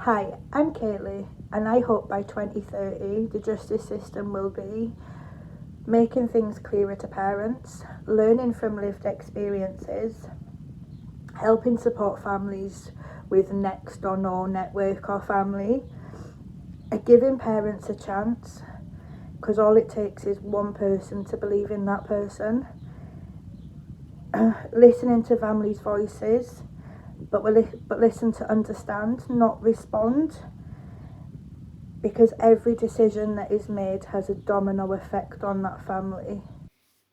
Hi, I'm Kaylee, and I hope by 2030 the justice system will be making things clearer to parents, learning from lived experiences, helping support families with next or no network or family, giving parents a chance, because all it takes is one person to believe in that person, listening to families' voices, but listen to understand, not respond, because every decision that is made has a domino effect on that family.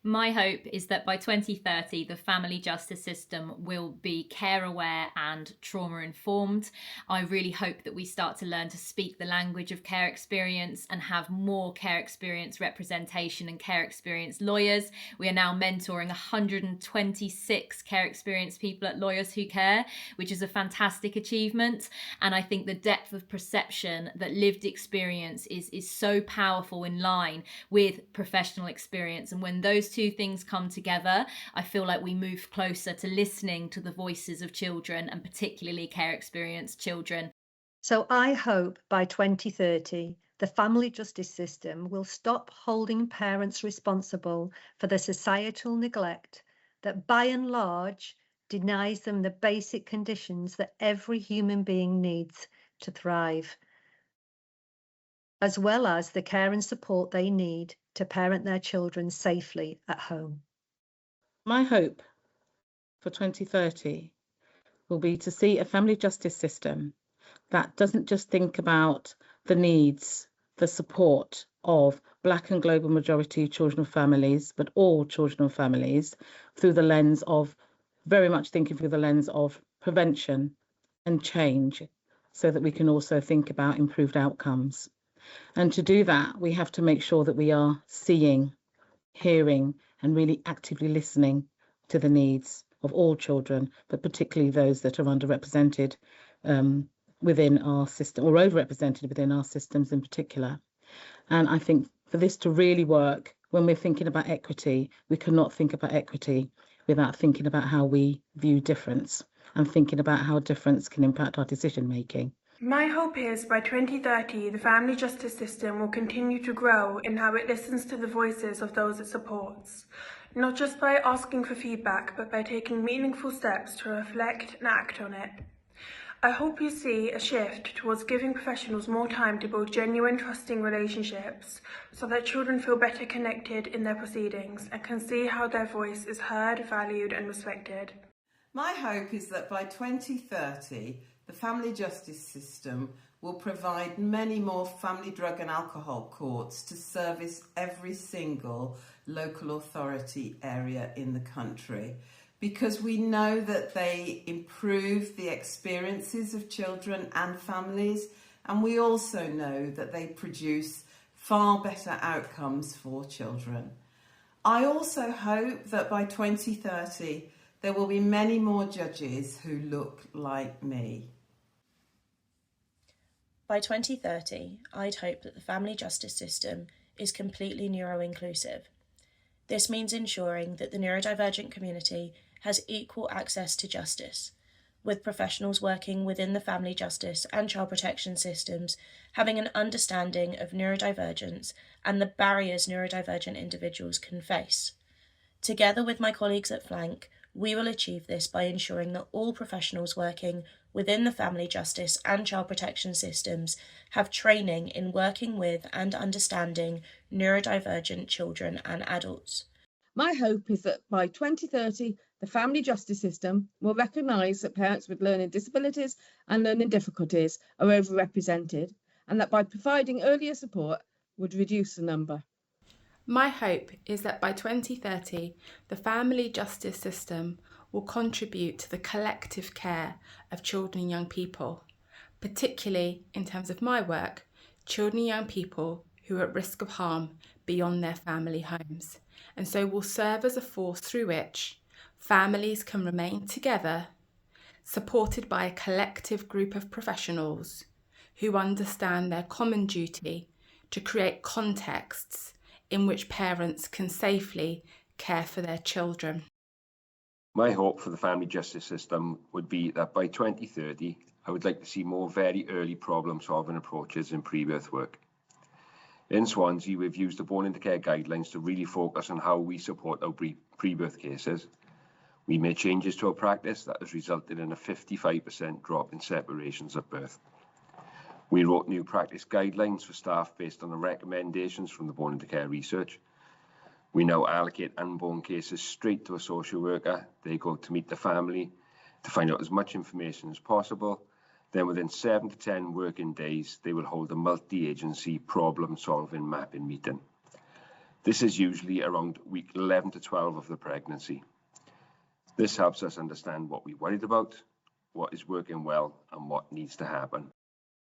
My hope is that by 2030, the family justice system will be care aware and trauma informed. I really hope that we start to learn to speak the language of care experience and have more care experience representation and care experience lawyers. We are now mentoring 126 care experience people at Lawyers Who Care, which is a fantastic achievement. And I think the depth of perception that lived experience is so powerful in line with professional experience. And when those two things come together, I feel like we move closer to listening to the voices of children, and particularly care experienced children. So I hope by 2030, the family justice system will stop holding parents responsible for the societal neglect that by and large denies them the basic conditions that every human being needs to thrive, as well as the care and support they need to parent their children safely at home. My hope for 2030 will be to see a family justice system that doesn't just think about the needs, the support of Black and global majority children of families, but all children of families through the lens of very much thinking through the lens of prevention and change, so that we can also think about improved outcomes. And to do that, we have to make sure that we are seeing, hearing, and really actively listening to the needs of all children, but particularly those that are underrepresented within our system, or overrepresented within our systems in particular. And I think for this to really work, when we're thinking about equity, we cannot think about equity without thinking about how we view difference and thinking about how difference can impact our decision making. My hope is by 2030, the family justice system will continue to grow in how it listens to the voices of those it supports, not just by asking for feedback, but by taking meaningful steps to reflect and act on it. I hope you see a shift towards giving professionals more time to build genuine, trusting relationships so that children feel better connected in their proceedings and can see how their voice is heard, valued, and respected. My hope is that by 2030, the family justice system will provide many more family drug and alcohol courts to service every single local authority area in the country, because we know that they improve the experiences of children and families, and we also know that they produce far better outcomes for children. I also hope that by 2030, there will be many more judges who look like me. By 2030, I'd hope that the family justice system is completely neuro-inclusive. This means ensuring that the neurodivergent community has equal access to justice, with professionals working within the family justice and child protection systems having an understanding of neurodivergence and the barriers neurodivergent individuals can face. Together with my colleagues at Flank, we will achieve this by ensuring that all professionals working within the family justice and child protection systems have training in working with and understanding neurodivergent children and adults. My hope is that by 2030, the family justice system will recognise that parents with learning disabilities and learning difficulties are overrepresented, and that by providing earlier support would reduce the number. My hope is that by 2030, the family justice system will contribute to the collective care of children and young people, particularly in terms of my work, children and young people who are at risk of harm beyond their family homes, and so will serve as a force through which families can remain together, supported by a collective group of professionals who understand their common duty to create contexts in which parents can safely care for their children. My hope for the family justice system would be that by 2030, I would like to see more very early problem-solving approaches in pre-birth work. In Swansea, we've used the Born into Care guidelines to really focus on how we support our pre-birth cases. We made changes to our practice that has resulted in a 55% drop in separations at birth. We wrote new practice guidelines for staff based on the recommendations from the Born into Care research. We now allocate unborn cases straight to a social worker. They go to meet the family to find out as much information as possible. Then within 7 to 10 working days, they will hold a multi-agency problem-solving mapping meeting. This is usually around week 11 to 12 of the pregnancy. This helps us understand what we're worried about, what is working well, and what needs to happen.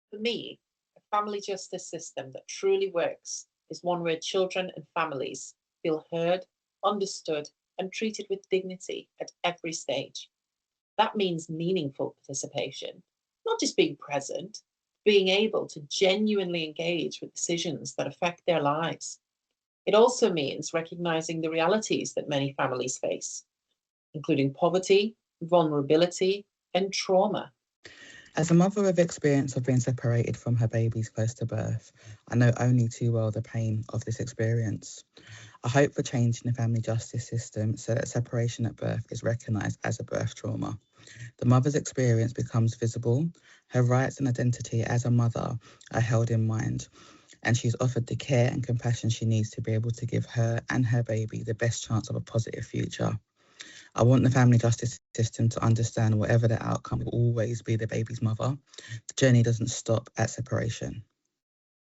For me, a family justice system that truly works is one where children and families feel heard, understood, and treated with dignity at every stage. That means meaningful participation, not just being present, being able to genuinely engage with decisions that affect their lives. It also means recognizing the realities that many families face, including poverty, vulnerability, and trauma. As a mother with experience of being separated from her babies close to birth, I know only too well the pain of this experience. I hope for change in the family justice system so that separation at birth is recognised as a birth trauma. The mother's experience becomes visible, her rights and identity as a mother are held in mind, and she's offered the care and compassion she needs to be able to give her and her baby the best chance of a positive future. I want the family justice system to understand whatever the outcome will always be the baby's mother. The journey doesn't stop at separation.